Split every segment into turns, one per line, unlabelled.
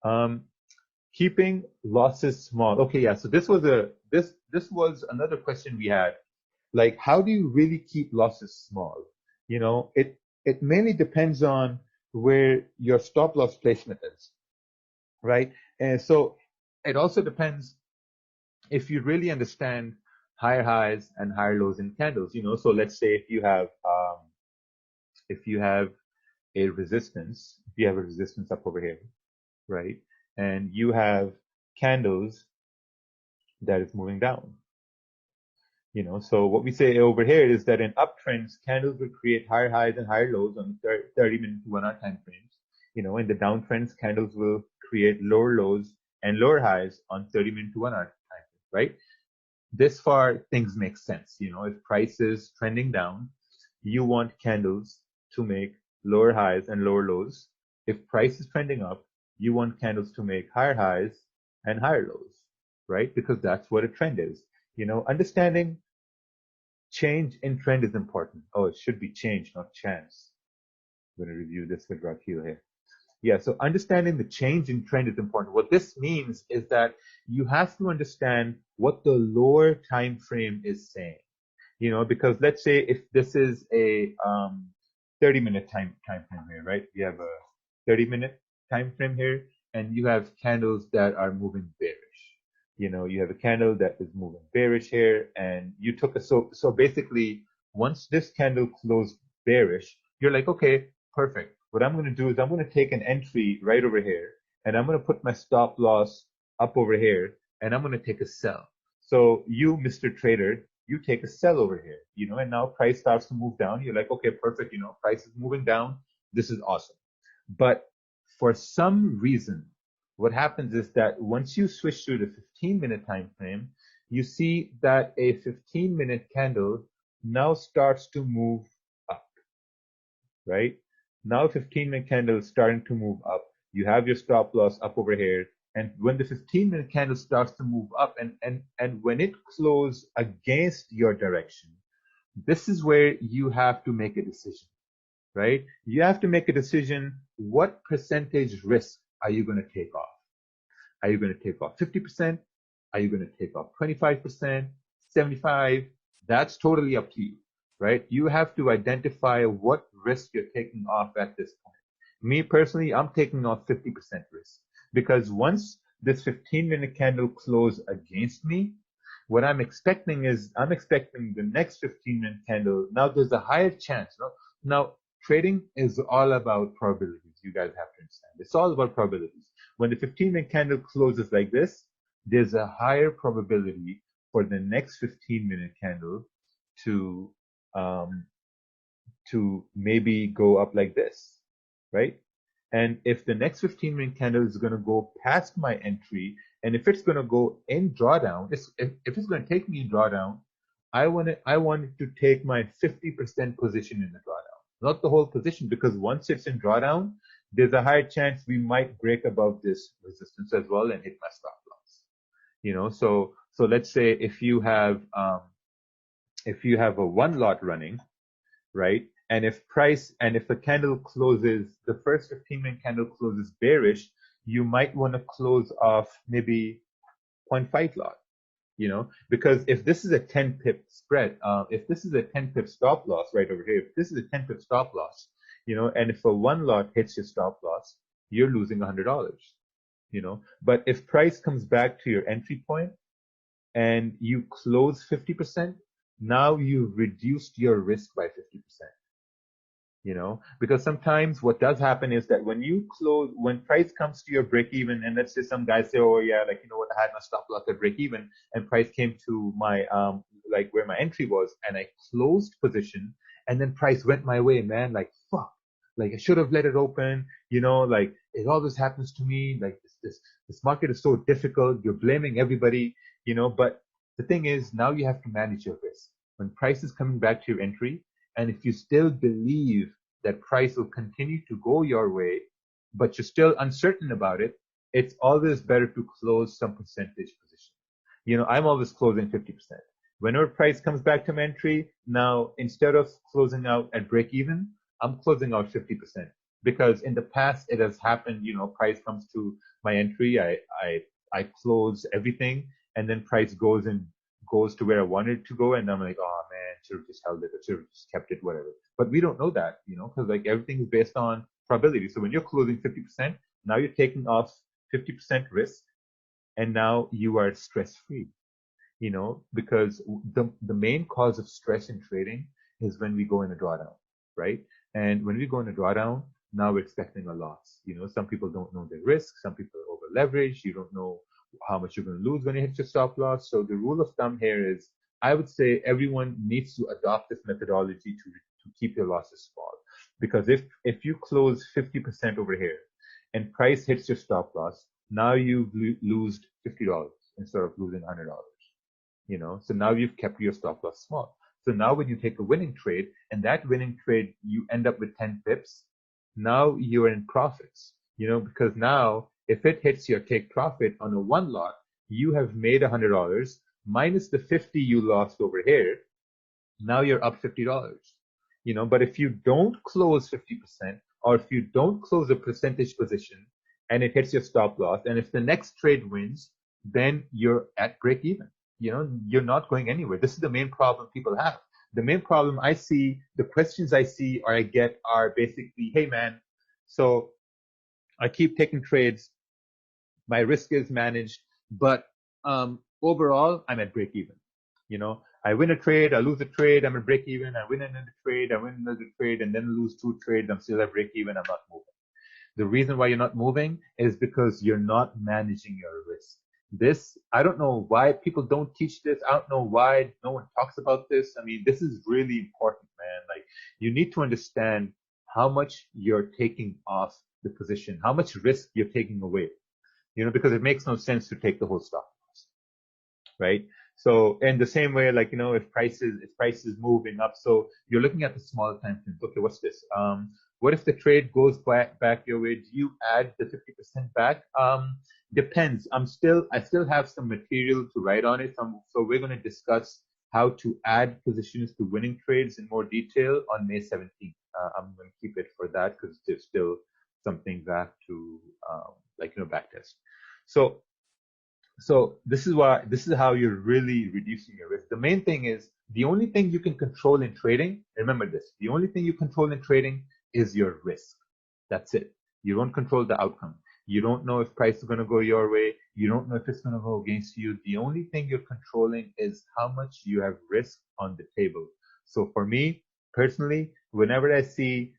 Um, Keeping losses small. Okay, yeah. So this was another question we had. Like, how do you really keep losses small? It mainly depends on where your stop loss placement is, right? And so it also depends if you really understand higher highs and higher lows in candles. So let's say if you have a resistance up over here, right? And you have candles that is moving down. So what we say over here is that in uptrends, candles will create higher highs and higher lows on 30-minute to 1 hour time frames. In the downtrends, candles will create lower lows and lower highs on 30-minute to 1 hour time frames, right? This far, things make sense. If price is trending down, you want candles to make lower highs and lower lows. If price is trending up, you want candles to make higher highs and higher lows, right? Because that's what a trend is. Understanding change in trend is important. Oh, it should be change, not chance. I'm going to review this with Rakil here. Yeah, so understanding the change in trend is important. What this means is that you have to understand what the lower time frame is saying. Because let's say if this is a 30-minute time frame here, right? We have a 30-minute time frame here, and you have candles that are moving bearish. You have a candle that is moving bearish here, and you took so basically once this candle closed bearish, you're like, okay, perfect. What I'm going to do is I'm going to take an entry right over here, and I'm going to put my stop loss up over here, and I'm going to take a sell. So you, Mr. Trader, you take a sell over here, and now price starts to move down. You're like, okay, perfect. Price is moving down. This is awesome. But for some reason, what happens is that once you switch to the 15-minute time frame, you see that a 15-minute candle now starts to move up, right? Now 15-minute candle is starting to move up. You have your stop loss up over here. And when the 15-minute candle starts to move up and when it closes against your direction, this is where you have to make a decision, right? You have to make a decision. What percentage risk are you going to take off? Are you going to take off 50%? Are you going to take off 25%, 75? That's totally up to you, right? You have to identify what risk you're taking off at this point. Me personally, I'm taking off 50% risk because once this 15-minute candle closes against me, what I'm expecting is I'm expecting the next 15-minute candle. Now there's a higher chance. Now trading is all about probabilities. You guys have to understand. It's all about probabilities. When the 15-minute candle closes like this, there's a higher probability for the next 15-minute candle to maybe go up like this, right? And if the next 15-minute candle is going to go past my entry, and if it's going to go in drawdown, if it's going to take me in drawdown, I want it to take my 50% position in the drawdown, not the whole position, because once it's in drawdown, there's a high chance we might break above this resistance as well and hit my stop loss. So let's say if you have a one lot running, right? And if the candle closes, the first 15-minute candle closes bearish, you might want to close off maybe 0.5 lot, because if this is a 10 pip spread, if this is a 10 pip stop loss right over here, if this is a 10 pip stop loss, and if a one lot hits your stop loss, you're losing $100, but if price comes back to your entry point and you close 50%, now you've reduced your risk by 50%. Because sometimes what does happen is that when price comes to your break even, and let's say some guys say, oh yeah, like, I had my stop loss at break even and price came to my, like where my entry was, and I closed position, and then price went my way, man, like, fuck, like I should have let it open, like it always happens to me, like this market is so difficult, you're blaming everybody, but the thing is, now you have to manage your risk. When price is coming back to your entry, and if you still believe that price will continue to go your way, but you're still uncertain about it, it's always better to close some percentage position. I'm always closing 50%. Whenever price comes back to my entry, now instead of closing out at break even, I'm closing out 50%. because in the past it has happened, price comes to my entry, I close everything, and then price goes to where I wanted it to go, and I'm like, oh man, should have just held it, or should have just kept it, whatever. But we don't know that, because like everything is based on probability. So when you're closing 50%, now you're taking off 50% risk, and now you are stress free. Because the main cause of stress in trading is when we go in a drawdown, right? And when we go in a drawdown, now we're expecting a loss. Some people don't know their risk. Some people are over leveraged. You don't know how much you're going to lose when you hit your stop loss. So the rule of thumb here is, I would say everyone needs to adopt this methodology to keep your losses small. Because if you close 50% over here and price hits your stop loss, now you lose $50 instead of losing $100. So now you've kept your stop loss small. So now when you take a winning trade, and that winning trade, you end up with 10 pips, now you're in profits, because now if it hits your take profit on a one lot, you have made $100 minus the 50 you lost over here. Now you're up $50, but if you don't close 50%, or if you don't close a percentage position and it hits your stop loss, and if the next trade wins, then you're at break even. You're not going anywhere. This is the main problem people have. The main problem I see, the questions I see or I get are basically, hey man, so I keep taking trades, my risk is managed, but overall I'm at break even. I win a trade, I lose a trade, I'm at break even, I win another trade, I win another trade, and then lose two trades, I'm still at break even, I'm not moving. The reason why you're not moving is because you're not managing your risk. I don't know why people don't teach this. I don't know why no one talks about this. I mean, this is really important, man. Like, you need to understand how much you're taking off the position, how much risk you're taking away, because it makes no sense to take the whole stop loss, right? So in the same way, like, if prices moving up, so you're looking at the smaller time frames. Okay, what's this? What if the trade goes back your way? Do you add the 50% back? Depends. I still have some material to write on it. So we're going to discuss how to add positions to winning trades in more detail on May 17th. I'm going to keep it for that because there's still some things I have to, backtest. So this is how you're really reducing your risk. The main thing is, the only thing you can control in trading, remember this, the only thing you control in trading is your risk. That's it. You don't control the outcome. You don't know if price is going to go your way. You don't know if it's going to go against you. The only thing you're controlling is how much you have risk on the table. So for me, personally, whenever I see,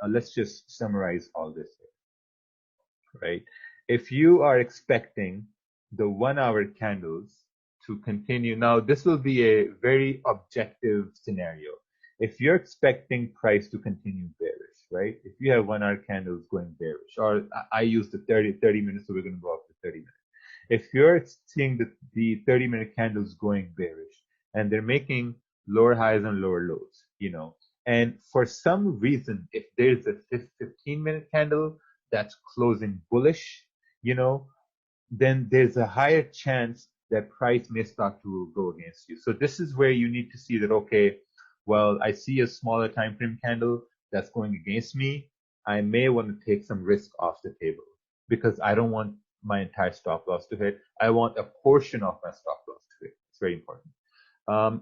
let's just summarize all this here, right? If you are expecting the 1 hour candles to continue, now this will be a very objective scenario. If you're expecting price to continue bearish, right? If you have 1 hour candles going bearish, or I use the 30 minutes, so we're going to go up to 30 minutes. If you're seeing the 30-minute candles going bearish and they're making lower highs and lower lows, and for some reason, if there's a 15-minute candle that's closing bullish, then there's a higher chance that price may start to go against you. So this is where you need to see that, okay, well, I see a smaller time frame candle that's going against me. I may want to take some risk off the table because I don't want my entire stop loss to hit. I want a portion of my stop loss to hit. It's very important.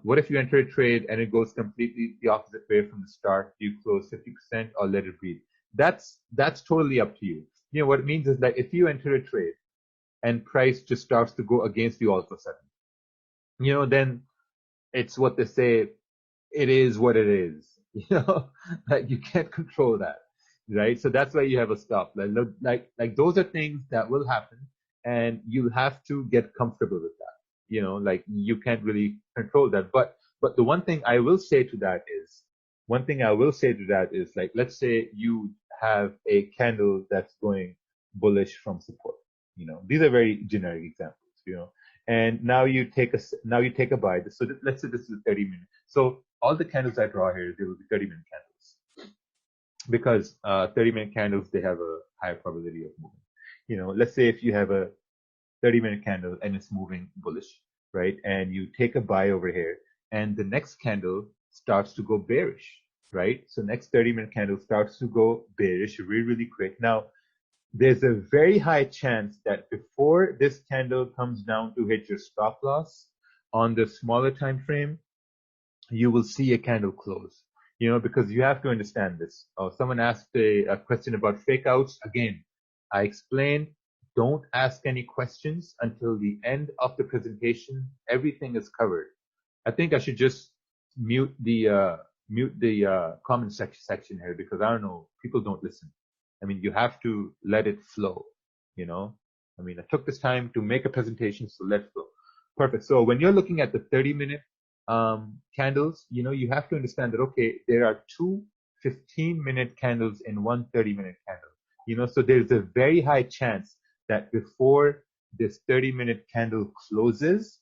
What if you enter a trade and it goes completely the opposite way from the start? Do you close 50% or let it breathe? That's totally up to you. What it means is that if you enter a trade and price just starts to go against you all of a sudden, then it's what they say, it is what it is. Like, you can't control that, right? So that's why you have a stop. Like those are things that will happen, and you'll have to get comfortable with that. Like, you can't really control that. But the one thing I will say to that is, like, let's say you have a candle that's going bullish from support. These are very generic examples. And now you take a buy. So let's say this is a 30-minute. So all the candles I draw here, they will be 30-minute candles, because 30-minute candles, they have a higher probability of moving. Let's say if you have a 30-minute candle and it's moving bullish, right? And you take a buy over here, and the next candle starts to go bearish. right? So next 30-minute candle starts to go bearish really, really quick. Now, there's a very high chance that before this candle comes down to hit your stop loss on the smaller time frame, you will see a candle close. Because you have to understand this. Someone asked a question about fake outs. Again, I explained, don't ask any questions until the end of the presentation. Everything is covered. I think I should just mute the comment section here, because I don't know, people don't listen. I mean, you have to let it flow. I mean, I took this time to make a presentation, so let it flow. Perfect. So when you're looking at the 30-minute candles, you have to understand that, okay, there are two 15-minute candles in one 30-minute candle. So there's a very high chance that before this 30-minute candle closes,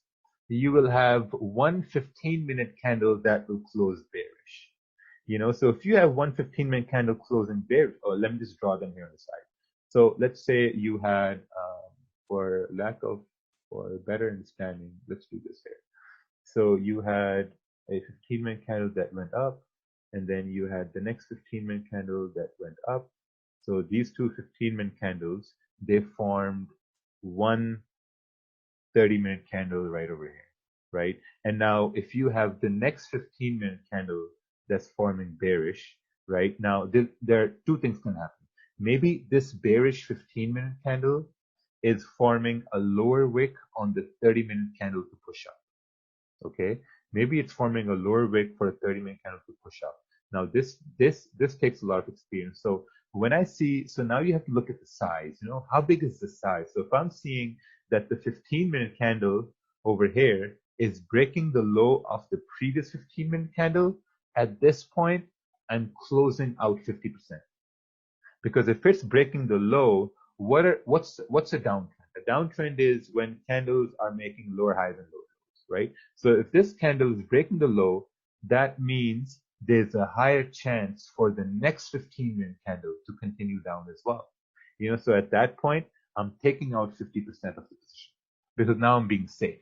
you will have one 15-minute candle that will close bearish. So if you have one 15-minute candle closing bearish, or let me just draw them here on the side. So let's say you had, for better understanding, let's do this here. So you had a 15-minute candle that went up, and then you had the next 15-minute candle that went up. So these two 15-minute candles, they formed one 30-minute candle right over here, right? And now if you have the next 15-minute candle that's forming bearish, right? Now there are two things can happen. Maybe this bearish 15-minute candle is forming a lower wick on the 30-minute candle to push up. Okay, maybe it's forming a lower wick for a 30-minute candle to push up. Now this takes a lot of experience. So when I see, so now you have to look at the size. How big is the size? So if I'm seeing that the 15-minute candle over here is breaking the low of the previous 15-minute candle, at this point I'm closing out 50%. Because if it's breaking the low, what's a downtrend? A downtrend is when candles are making lower highs and lower lows, right? So if this candle is breaking the low, that means there's a higher chance for the next 15-minute candle to continue down as well. So at that point, I'm taking out 50% of the position, because now I'm being safe.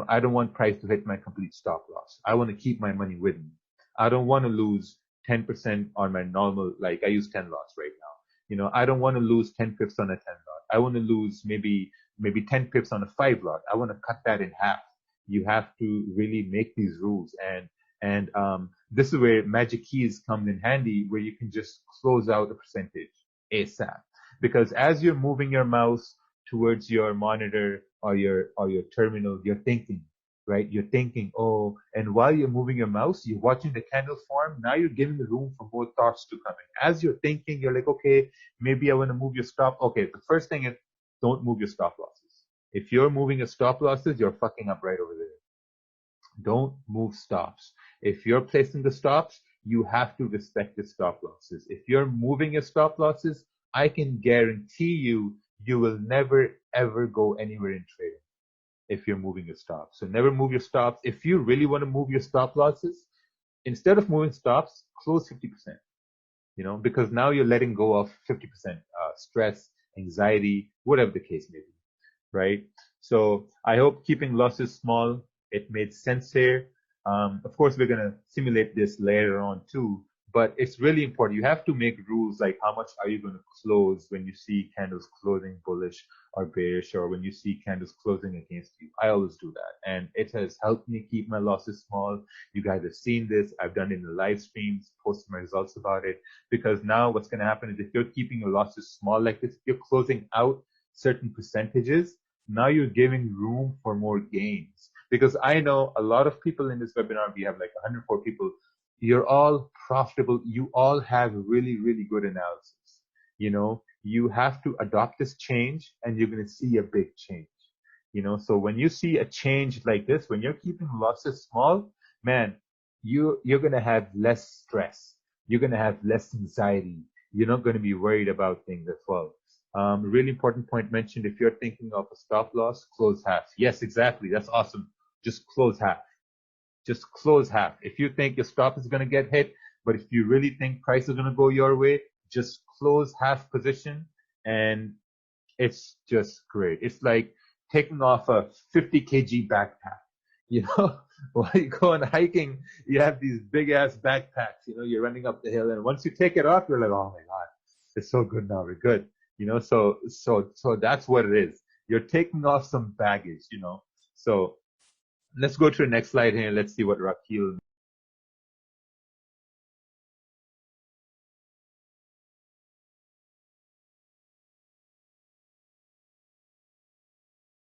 I don't want price to hit my complete stop loss. I want to keep my money with me. I don't want to lose 10% on my normal, like I use 10 lots right now. I don't want to lose 10 pips on a 10 lot. I want to lose maybe 10 pips on a 5 lot. I want to cut that in half. You have to really make these rules. And this is where Magic Keys come in handy, where you can just close out a percentage ASAP. Because as you're moving your mouse towards your monitor or your terminal, you're thinking, right? You're thinking, oh, and while you're moving your mouse, you're watching the candle form. Now you're giving the room for more thoughts to come in. As you're thinking, you're like, okay, maybe I want to move your stop. Okay, the first thing is, don't move your stop losses. If you're moving your stop losses, you're fucking up right over there. Don't move stops. If you're placing the stops, you have to respect the stop losses. If you're moving your stop losses, I can guarantee you will never ever go anywhere in trading if you're moving your stops. So never move your stops. If you really want to move your stop losses, instead of moving stops, close 50%. Because now you're letting go of 50% stress, anxiety, whatever the case may be, right? So I hope keeping losses small, it made sense here. Of course, we're going to simulate this later on too, but it's really important. You have to make rules like how much are you going to close when you see candles closing bullish or bearish, or when you see candles closing against you. I always do that. And it has helped me keep my losses small. You guys have seen this. I've done it in the live streams, posted my results about it. Because now what's going to happen is if you're keeping your losses small like this, if you're closing out certain percentages, now you're giving room for more gains. Because I know a lot of people in this webinar, we have like 104 people, you're all profitable. You all have really, really good analysis. You have to adopt this change and you're going to see a big change. So when you see a change like this, when you're keeping losses small, man, you're going to have less stress. You're going to have less anxiety. You're not going to be worried about things as well. Really important point mentioned, if you're thinking of a stop loss, close half. Yes, exactly. That's awesome. Just close half. Just close half. If you think your stop is going to get hit, but if you really think price is going to go your way, just close half position, and it's just great. It's like taking off a 50 kg backpack. while you go on hiking, you have these big ass backpacks, you're running up the hill. And once you take it off, you're like, oh my God, it's so good now. We're good. So that's what it is. You're taking off some baggage. So let's go to the next slide here and let's see what Rakil